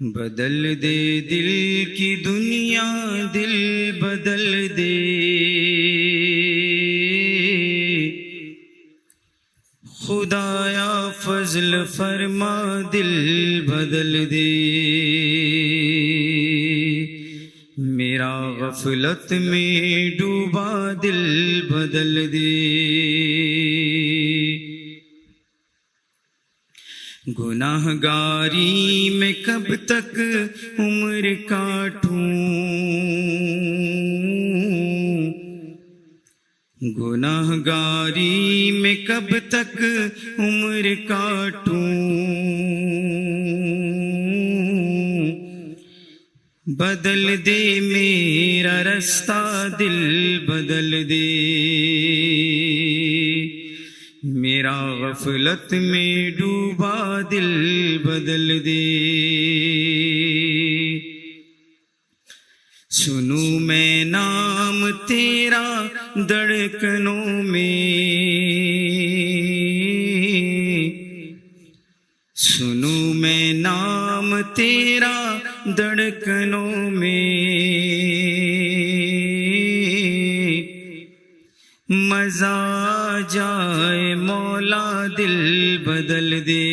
بدل دے دل کی دنیا، دل بدل دے، خدایا فضل فرما دل بدل دے، میرا غفلت میں ڈوبا دل بدل دے، گناہ گاری میں کب تک عمر کاٹوں، گناہ گاری میں کب تک عمر کاٹوں، بدل دے میرا رستہ دل بدل دے، میرا غفلت میں ڈوبا دل بدل دے، سنوں میں نام تیرا دھڑکنوں میں، سنوں میں نام تیرا دھڑکنوں میں، مزہ آ جائے مولا دل بدل دے،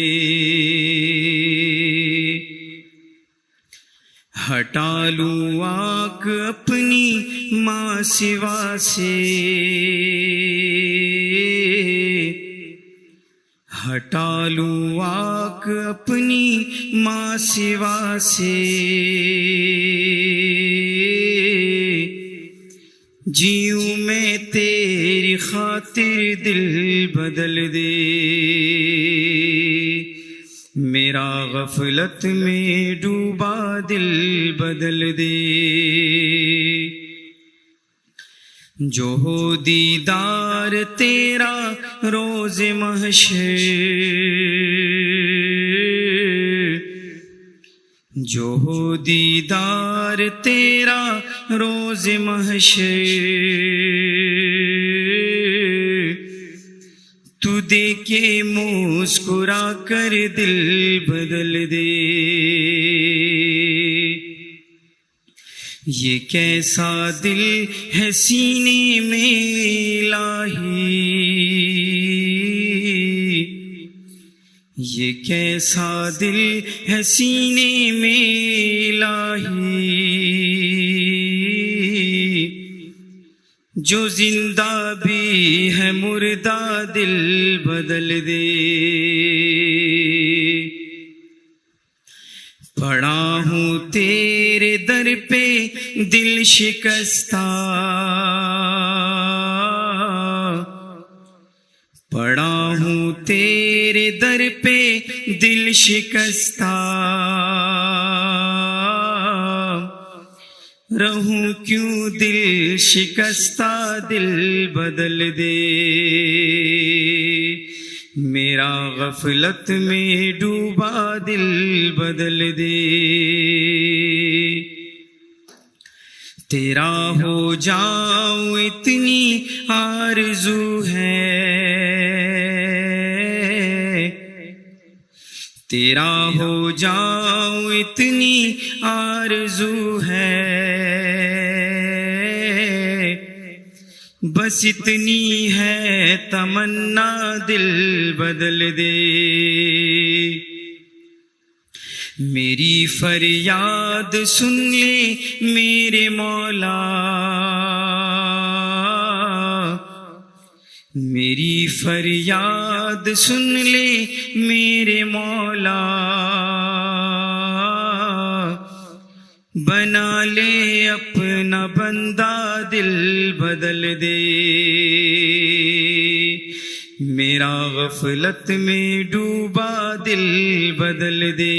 ہٹا لوں آنکھ اپنی ماں سوا سے، ہٹا لوں آنکھ اپنی ماں سوا سے، جیوں میں تیری خاطر دل بدل دے، میرا غفلت میں ڈوبا دل بدل دے، جو ہو دیدار تیرا روز محشر، جو ہو دیدار تیرا روز محشر، تو دیکھے مسکرا کر دل بدل دے، یہ کیسا دل ہے سینے میں الہی، یہ کیسا دل ہے سینے میں الہی، جو زندہ بھی ہے مردہ دل بدل دے، پڑا ہوں تیرے در پہ دل شکستہ، پڑا ہوں تیرے در پہ دل شکستہ، رہوں کیوں دل شکستہ دل بدل دے، میرا غفلت میں ڈوبا دل بدل دے، تیرا ہو جاؤں اتنی آرزو ہے، تیرا ہو جاؤں اتنی آرزو ہے، بس اتنی ہے تمنا دل بدل دے، میری فریاد سن لے میرے مولا، میری فریاد سن لے میرے مولا، بنا لے اپنا بندہ دل بدل دے، میرا غفلت میں ڈوبا دل بدل دے،